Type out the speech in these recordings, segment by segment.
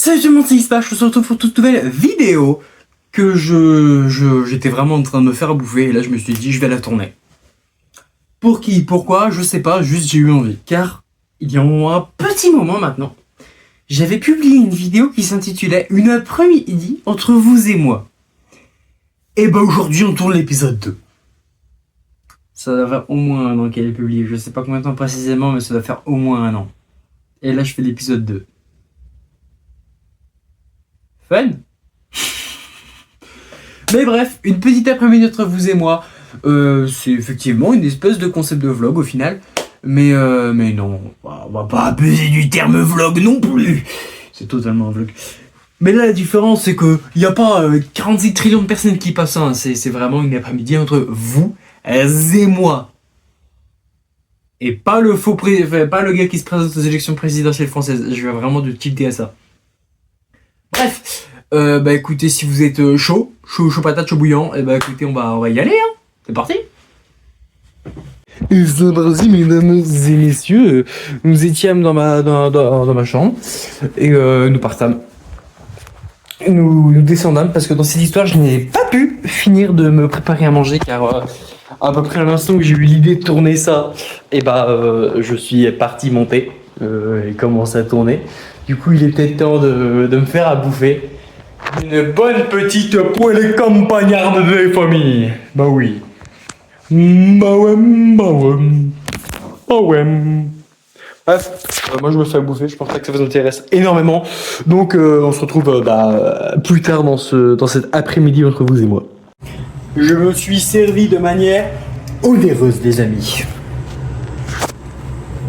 Salut tout le monde, c'est Ispache, je se retrouve pour toute nouvelle vidéo que j'étais vraiment en train de me faire bouffer et là je me suis dit je vais la tourner. Pour qui, pourquoi, je sais pas, juste j'ai eu envie. Car il y a un petit moment maintenant, j'avais publié une vidéo qui s'intitulait Une après-midi entre vous et moi. Et bah aujourd'hui on tourne l'épisode 2. Ça doit faire au moins un an qu'elle est publiée, je sais pas combien de temps précisément mais ça doit faire au moins un an. Et là je fais l'épisode 2. Fun. Mais bref, une petite après-midi entre vous et moi. C'est effectivement une espèce de concept de vlog au final. Mais non, on va pas abuser du terme vlog non plus. C'est totalement un vlog. Mais là, la différence, c'est que il n'y a pas 46 trillions de personnes qui passent. Hein. C'est vraiment une après-midi entre vous et moi. Et pas le pas le gars qui se présente aux élections présidentielles françaises. Je vais vraiment te tilter à ça. Bref, bah écoutez, si vous êtes chaud patate, chaud bouillant, et bah écoutez, on va y aller, hein. C'est parti. Et c'est parti, mesdames et messieurs. Nous étions dans ma chambre et nous partâmes. Nous descendâmes parce que dans cette histoire, je n'ai pas pu finir de me préparer à manger car à peu près à l'instant où j'ai eu l'idée de tourner ça, et je suis parti monter et commence à tourner. Du coup, il est peut-être temps de me faire à bouffer une bonne petite poêlée campagnarde de famille. Bah oui. Bah ouais. Bref, moi je me fais à bouffer, je pense pas que ça vous intéresse énormément. Donc on se retrouve plus tard dans cet après-midi entre vous et moi. Je me suis servi de manière onéreuse, les amis.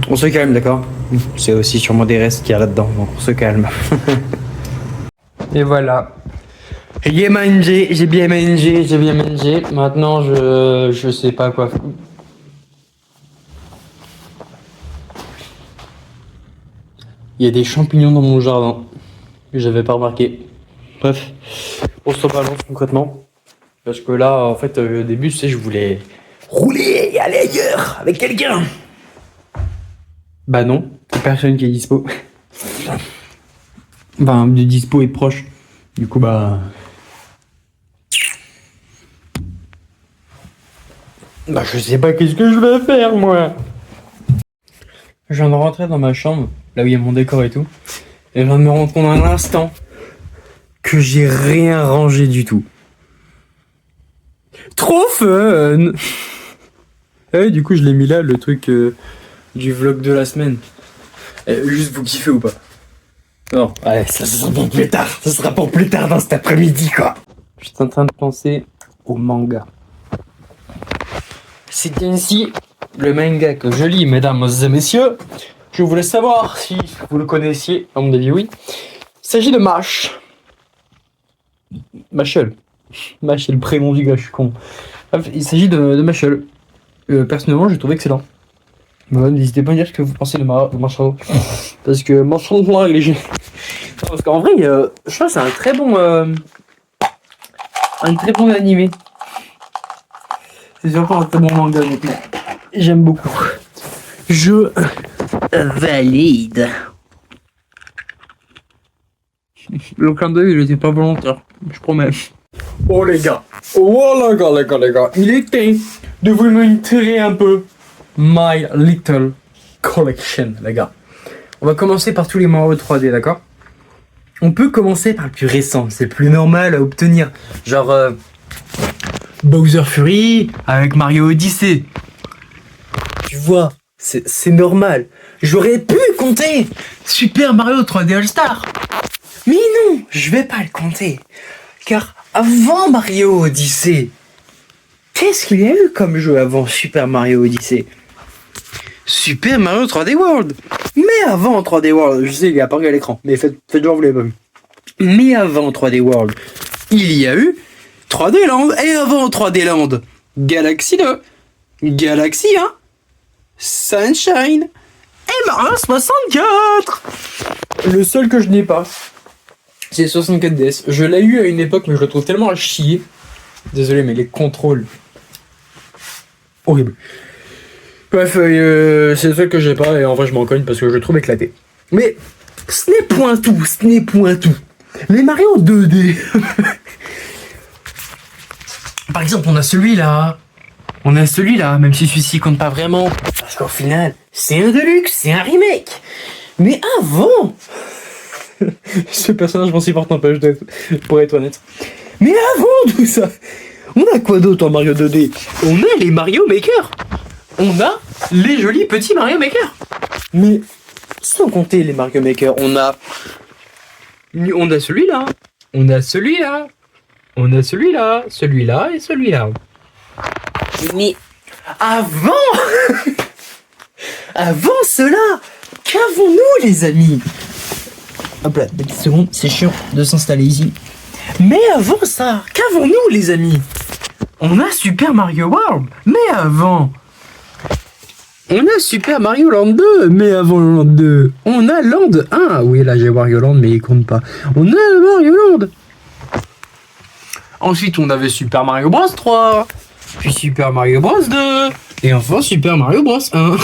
On se calme, d'accord? C'est aussi sûrement des restes qu'il y a là-dedans, donc on se calme. Et voilà. J'ai bien mangé. Maintenant, je sais pas quoi faire. Il y a des champignons dans mon jardin que j'avais pas remarqué. Bref, on se balance concrètement. Parce que là, en fait, au début, tu sais, je voulais rouler et aller ailleurs avec quelqu'un. Bah non, personne qui est dispo. Enfin, de dispo et de proche. Du coup, je sais pas qu'est-ce que je vais faire, moi. Je viens de rentrer dans ma chambre, là où il y a mon décor et tout. Et je viens de me rendre compte à l'instant que j'ai rien rangé du tout. Trop fun. Et du coup, je l'ai mis là, le truc du vlog de la semaine. Juste vous kiffez ou pas? Non, allez, ça sera pour plus tard. Ça sera pour plus tard dans cet après-midi, quoi. Je suis en train de penser au manga. C'est ainsi le manga que je lis, mesdames et messieurs. Je voulais savoir si vous le connaissiez. À mon avis, oui. Il s'agit de Mash. Mashel. Mash, c'est le prénom du gars, je suis con. Bref, il s'agit de Mashel. Personnellement, j'ai trouvé excellent. N'hésitez pas à dire ce que vous pensez de Marshall. Parce que Marshall, il est génial. Parce qu'en vrai, je trouve que c'est un très bon animé. C'est surtout un très bon manga, honnêtement. J'aime beaucoup. Je valide. Le clin d'œil, il était pas volontaire. Je promets. Oh les gars. Les gars. Il est temps de vous montrer un peu My Little Collection, les gars. On va commencer par tous les Mario 3D, d'accord? On peut commencer par le plus récent, c'est le plus normal à obtenir. Genre Bowser Fury avec Mario Odyssey. Tu vois, c'est normal. J'aurais pu compter Super Mario 3D All-Star. Mais non, je vais pas le compter. Car avant Mario Odyssey, qu'est-ce qu'il y a eu comme jeu avant Super Mario Odyssey? Super Mario 3D World. Mais avant 3D World, je sais il est apparu à l'écran, mais faites genre vous l'avez pas vu. Mais avant 3D World, il y a eu 3D Land, et avant 3D Land, Galaxy 2, Galaxy 1, Sunshine, et Mario 64. Le seul que je n'ai pas, c'est 64DS. Je l'ai eu à une époque, mais je le trouve tellement à chier. Désolé, mais les contrôles... horrible. Bref, c'est le seul que j'ai pas, et en vrai je m'en cogne parce que je le trouve éclaté. Mais Ce n'est point tout, ce n'est point tout. Les Mario 2D. Par exemple, on a celui-là. On a celui-là, même si celui-ci compte pas vraiment. Parce qu'au final, c'est un Deluxe, c'est un remake. Mais avant... Ce personnage m'en supporte un peu, pour être honnête. Mais avant tout ça, on a quoi d'autre en Mario 2D? On a les Mario Maker. On a les jolis petits Mario Maker. Mais sans compter les Mario Maker, on a celui-là. On a celui-là. On a celui-là, celui-là et celui-là. Mais avant avant cela, qu'avons-nous les amis? Hop là, 10 secondes, c'est chiant de s'installer ici. Mais avant ça, qu'avons-nous les amis? On a Super Mario World, mais avant... On a Super Mario Land 2, mais avant Land 2. On a Land 1, oui là j'ai Mario Land, mais il compte pas. On a Mario Land. Ensuite on avait Super Mario Bros 3, puis Super Mario Bros 2, et enfin Super Mario Bros 1.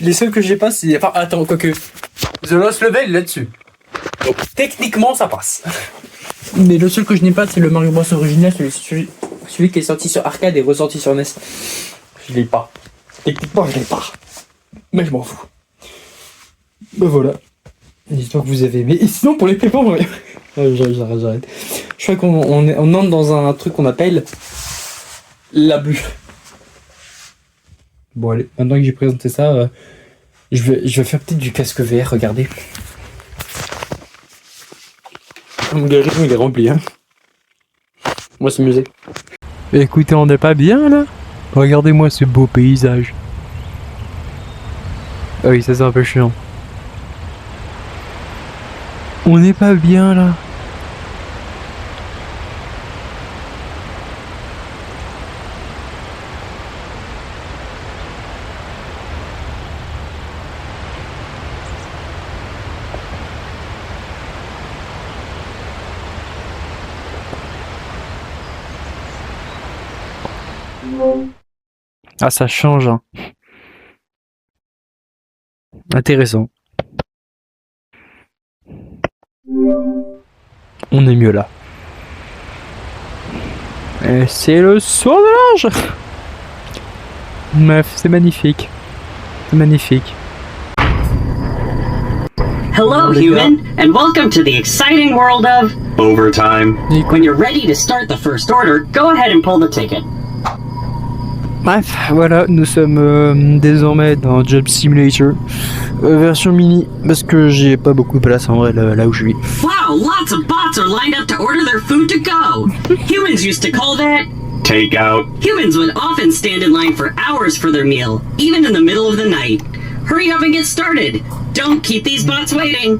Les seuls que j'ai pas, c'est... Enfin, attends, quoique... The Lost Level là-dessus. Donc, techniquement, ça passe. Mais le seul que je n'ai pas, c'est le Mario Bros original, celui qui est sorti sur arcade et ressorti sur NES. Je l'ai pas. Techniquement, je l'ai pas. Mais je m'en fous. Ben voilà. J'espère que vous avez aimé. Et sinon, pour les pépins, j'arrête. Je crois qu'on entre dans un truc qu'on appelle l'abus. Bon allez, maintenant que j'ai présenté ça, je vais faire peut-être du casque VR, regardez. Mon garage il est rempli, hein. Moi c'est musée. Écoutez, on n'est pas bien là? Regardez-moi ce beau paysage. Ah oui, ça c'est un peu chiant. On n'est pas bien là. Ah, ça change, hein. Intéressant. On est mieux là. Et c'est le sauvage. Bref, c'est magnifique. C'est magnifique. Hello, human, and welcome to the exciting world of Overtime. When you're ready to start the first order, go ahead and pull the ticket. Bref, voilà, nous sommes désormais dans Job Simulator version mini parce que j'ai pas beaucoup de place en vrai là où je vis. Wow, lots of bots are lined up to order their food to go. Humans used to call that Takeout. Humans would often stand in line for hours for their meal, even in the middle of the night. Hurry up and get started. Don't keep these bots waiting.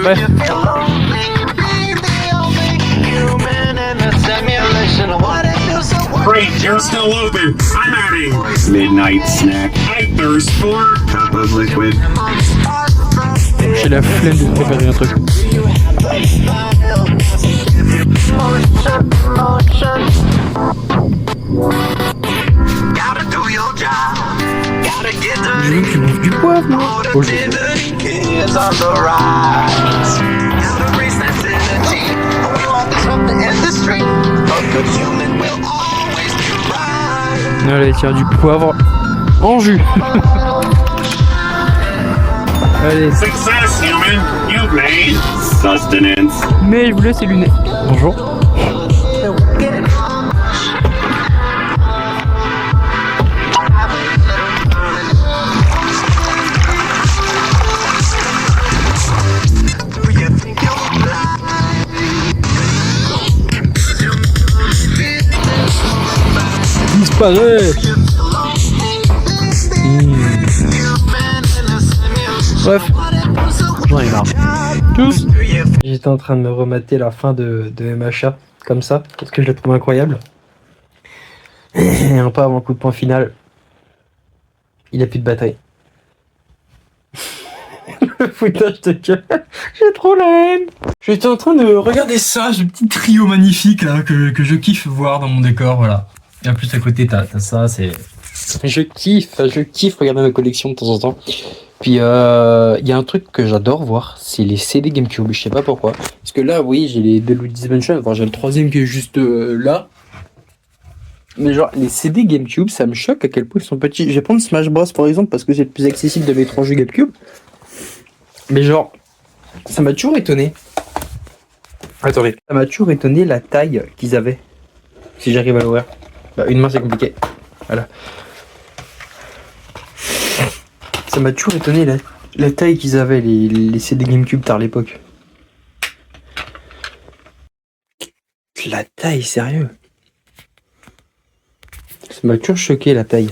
Bref. Great, you're still open. I'm adding midnight snack. I thirst for cup of liquid. J'ai la flemme de préparer un truc. Je veux que tu bouffes du poivre, moi. Oh, je Allez, tiens, du poivre en jus. Allez. Success, human. You've made sustenance. Mais je vous laisse les lunettes. Bonjour. Disparaît. Bref, j'en ai marre. Tous. J'étais en train de me remater la fin de MHA. comme ça, parce que je la trouve incroyable. Et un peu avant le coup de poing final, il a plus de batterie. Le foutage de gueule, j'ai trop la haine. J'étais en train de regarder ça, ce petit trio magnifique là que je kiffe voir dans mon décor, voilà. Et en plus à côté t'as ça, c'est... Je kiffe regarder ma collection de temps en temps. Puis il y a un truc que j'adore voir, c'est les CD GameCube, je sais pas pourquoi. Parce que là, oui, j'ai les deux Luigi's Mansion, enfin j'ai le troisième qui est juste là. Mais genre, les CD GameCube, ça me choque à quel point ils sont petits. Je vais prendre Smash Bros par exemple, parce que c'est le plus accessible de mes 3 jeux GameCube. Mais genre, ça m'a toujours étonné. Attendez. Ça m'a toujours étonné la taille qu'ils avaient. Si j'arrive à l'ouvrir. Bah, une main c'est compliqué. Voilà. Ça m'a toujours étonné la taille qu'ils avaient, les CD GameCube tard l'époque. La taille, sérieux. Ça m'a toujours choqué la taille.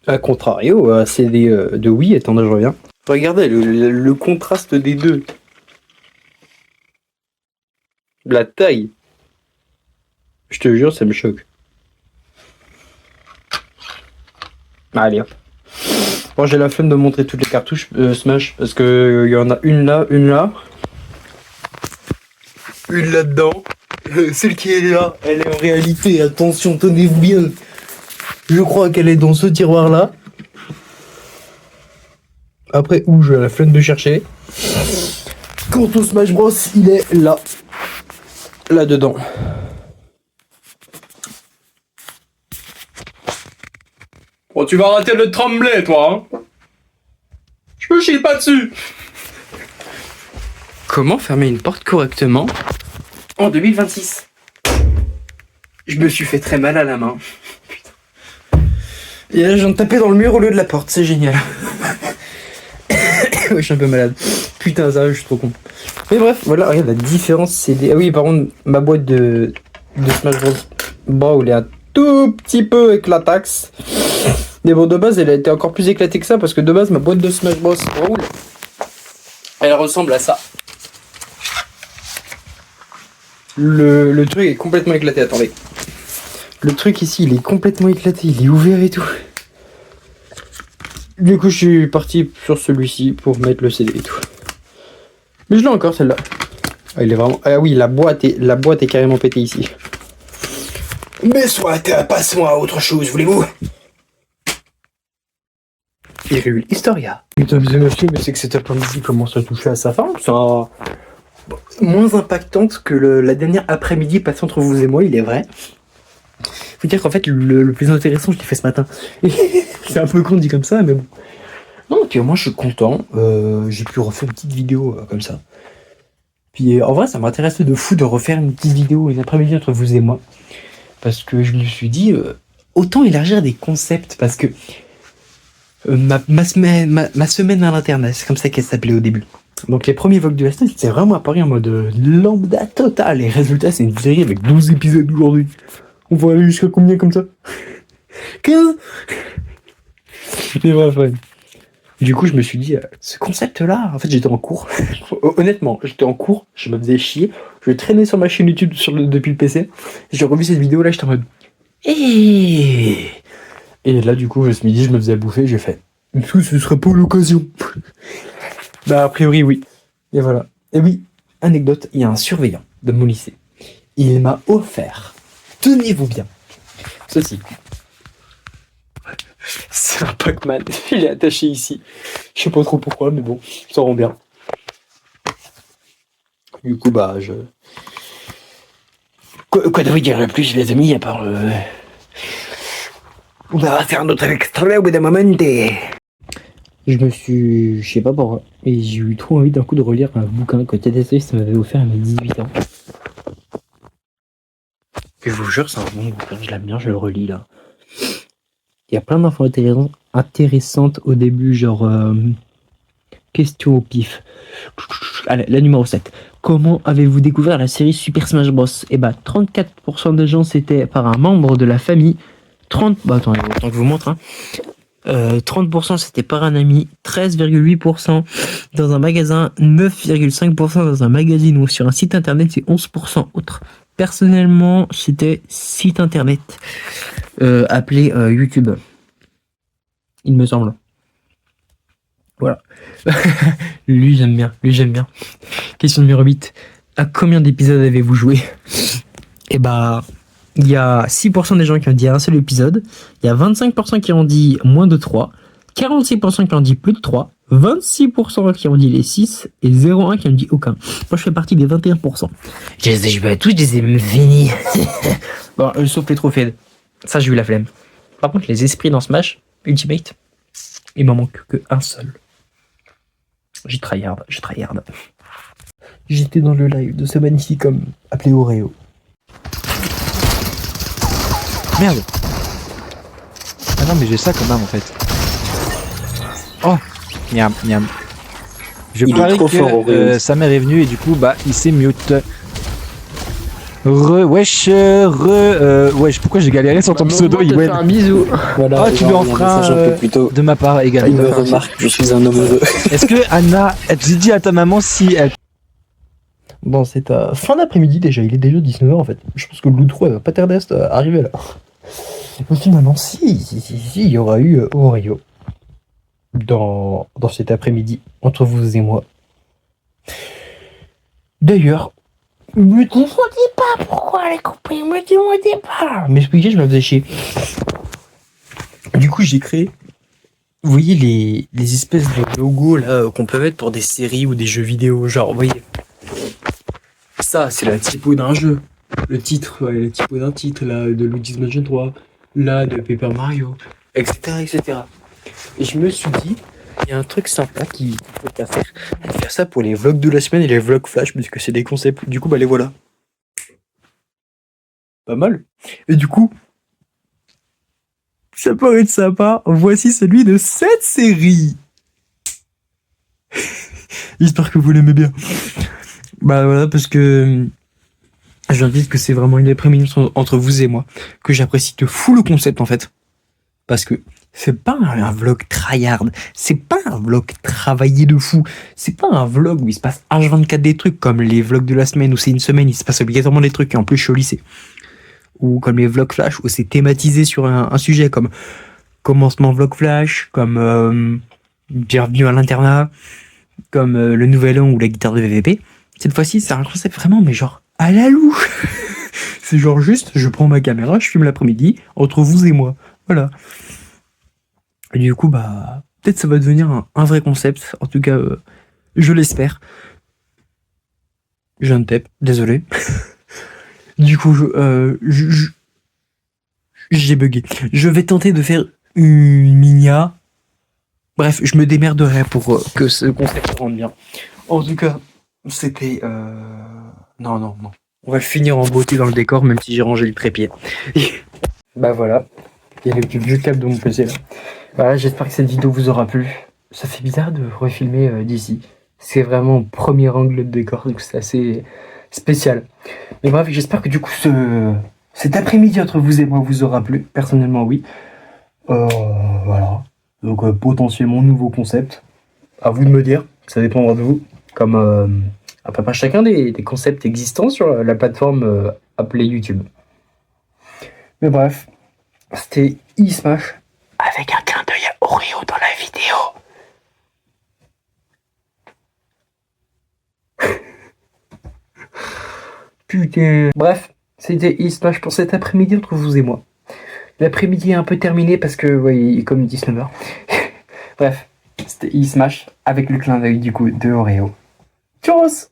A contrario, CD de Wii, attendez, je reviens. Regardez le contraste des deux. La taille. Je te jure, ça me choque. Allez hop. Bon, j'ai la flemme de montrer toutes les cartouches Smash parce que il y en a une là, une là-dedans. Celle qui est là, elle est en réalité, attention, tenez-vous bien. Je crois qu'elle est dans ce tiroir là. Après où j'ai la flemme de chercher. Quant au Smash Bros, il est là. Là-dedans. Bon, tu vas arrêter de trembler, toi, hein. Je me chie pas dessus. Comment fermer une porte correctement en 2026? Je me suis fait très mal à la main. Putain. Et là, je viens de taper dans le mur au lieu de la porte, c'est génial. Ouais, je suis un peu malade. Putain, ça, je suis trop con. Mais bref, voilà, regarde la différence CD. Ah oui, par contre, ma boîte de Smash Bros. Bon, elle est un tout petit peu éclataxe. Mais bon, de base, elle a été encore plus éclatée que ça parce que de base, ma boîte de Smash Bros. Roule. Elle ressemble à ça. Le truc est complètement éclaté, attendez. Le truc ici, il est complètement éclaté, il est ouvert et tout. Du coup, je suis parti sur celui-ci pour mettre le CD et tout. Mais je l'ai encore, celle-là. Ah, il est vraiment... Ah oui, la boîte est carrément pétée ici. Mais soit, passons à autre chose, voulez-vous? Hyrule Historia. Putain, mais c'est que cet après-midi commence à toucher à sa fin. C'est moins impactante que la dernière après-midi passée entre vous et moi, il est vrai. Faut dire qu'en fait, le plus intéressant, je l'ai fait ce matin. C'est un peu con dit comme ça, mais bon. Non, puis moi, je suis content. J'ai pu refaire une petite vidéo comme ça. Puis en vrai, ça m'intéressait de fou de refaire une petite vidéo une après-midi entre vous et moi. Parce que je me suis dit, autant élargir des concepts, parce que ma semaine à l'internat, c'est comme ça qu'elle s'appelait au début. Donc les premiers vlogs de la semaine, c'était vraiment apparu en mode lambda total. Et résultat, c'est une série avec 12 épisodes aujourd'hui. On va aller jusqu'à combien comme ça? 15. C'est vraiment fun. Du coup, je me suis dit, ce concept-là, en fait, j'étais en cours. Honnêtement, j'étais en cours, je me faisais chier. Je traînais sur ma chaîne YouTube depuis le PC. J'ai revu cette vidéo-là, j'étais en mode... Et là, du coup, ce midi, je me faisais bouffer, j'ai fait... Est-ce que ce serait pas l'occasion? Bah, a priori, oui. Et voilà. Et oui, anecdote, il y a un surveillant de mon lycée. Il m'a offert, tenez-vous bien, ceci. C'est un Pac-Man, il est attaché ici. Je sais pas trop pourquoi, mais bon, ça rend bien. Du coup, bah, Quoi de vous dire le plus, les amis, à part On va faire notre extrait au bout d'un moment. Je sais pas pourquoi, et j'ai eu trop envie d'un coup de relire un bouquin que TDS m'avait offert à mes 18 ans. Je vous jure, c'est un bon bouquin, je l'aime bien, je le relis là. Il y a plein d'infos intéressantes au début, genre question au pif. Allez, la numéro 7. Comment avez-vous découvert la série Super Smash Bros? Et bah 34% des gens c'était par un membre de la famille. Bah attendez, autant que je vous montre. Hein. 30% c'était par un ami, 13,8% dans un magasin, 9,5% dans un magazine ou sur un site internet et 11% autre. Personnellement, c'était site internet appelé YouTube. Il me semble. Voilà. Lui j'aime bien. Question numéro 8. À combien d'épisodes avez-vous joué? Et bah, il y a 6% des gens qui ont dit un seul épisode, il y a 25% qui ont dit moins de 3, 46% qui ont dit plus de 3, 26% qui ont dit les 6 et 0,1 qui ont dit aucun. Moi je fais partie des 21%. Je les ai même finis. Bon, sauf les trophées. Ça j'ai eu la flemme. Par contre les esprits dans Smash Ultimate, il m'en manque que un seul. J'ai tryhard. J'étais dans le live de ce magnifique homme appelé Oreo. Merde. Ah non mais j'ai ça quand même en fait. Oh, miam. Je Il est parie trop fort, que Oreo. sa mère est venue et du coup bah il s'est mute. Wesh, pourquoi j'ai galéré sur ton pseudo, Iwen? un bisou. Voilà, Ah, tu lui en feras de ma part Il également. me remarque, je suis un homme heureux. Est-ce que Anna, j'ai dit à ta maman si elle... Bon, c'est à fin d'après-midi déjà, il est déjà 19h en fait. Je pense que l'outro elle va pas tarder à arriver là. Mais finalement, si, il y aura eu Oreo dans cet après-midi, entre vous et moi. D'ailleurs, me demandez pas pourquoi les copains, me demandez pas. M'expliquer, je me faisais chier. Du coup, j'ai créé, vous voyez les espèces de logos là qu'on peut mettre pour des séries ou des jeux vidéo, genre, vous voyez. Ça, c'est la typo d'un jeu. Le titre, ouais, la typo d'un titre, là, de Luigi's Mansion 3, là, de Paper Mario, etc. Et je me suis dit, il y a un truc sympa qui faut faire. Faut faire ça pour les vlogs de la semaine et les vlogs flash, puisque c'est des concepts. Du coup, bah les voilà. Pas mal. Et du coup, ça paraît être sympa. Voici celui de cette série. J'espère que vous l'aimez bien. Bah voilà, parce que j'invite que c'est vraiment une des premières entre vous et moi, que j'apprécie de fou le concept en fait. Parce que c'est pas un vlog tryhard, c'est pas un vlog travaillé de fou, c'est pas un vlog où il se passe H24 des trucs comme les vlogs de la semaine où c'est une semaine, il se passe obligatoirement des trucs et en plus je suis au lycée. Ou comme les vlogs flash où c'est thématisé sur un sujet comme commencement vlog flash, comme bienvenue à l'internat, comme le nouvel an ou la guitare de VVP. Cette fois-ci, c'est un concept vraiment, mais genre, à la loup. C'est genre juste, je prends ma caméra, je filme l'après-midi, entre vous et moi. Voilà. Et du coup, bah, peut-être ça va devenir un vrai concept. En tout cas, je l'espère. J'ai un tep, désolé. Du coup, j'ai bugué. Je vais tenter de faire une minia. Bref, je me démerderai pour que ce concept rentre bien. En tout cas, c'était... Non. On va le finir en beauté dans le décor, même si j'ai rangé le trépied. Bah voilà. Il y a le vieux câble de mon PC là. Voilà, j'espère que cette vidéo vous aura plu. Ça fait bizarre de refilmer d'ici. C'est vraiment au premier angle de décor, donc c'est assez spécial. Mais bref, j'espère que du coup cet après-midi entre vous et moi vous aura plu. Personnellement, oui. Voilà. Donc potentiellement nouveau concept. À vous de me dire, ça dépendra de vous. Comme après pas chacun des concepts existants sur la plateforme appelée YouTube. Mais bref, c'était e-Smash avec un clin d'œil à Oreo dans la vidéo. Putain. Bref, c'était e-Smash pour cet après-midi entre vous et moi. L'après-midi est un peu terminé parce que, ouais, il est comme 19h. Bref, c'était e-Smash avec le clin d'œil du coup de Oreo. Tchuss!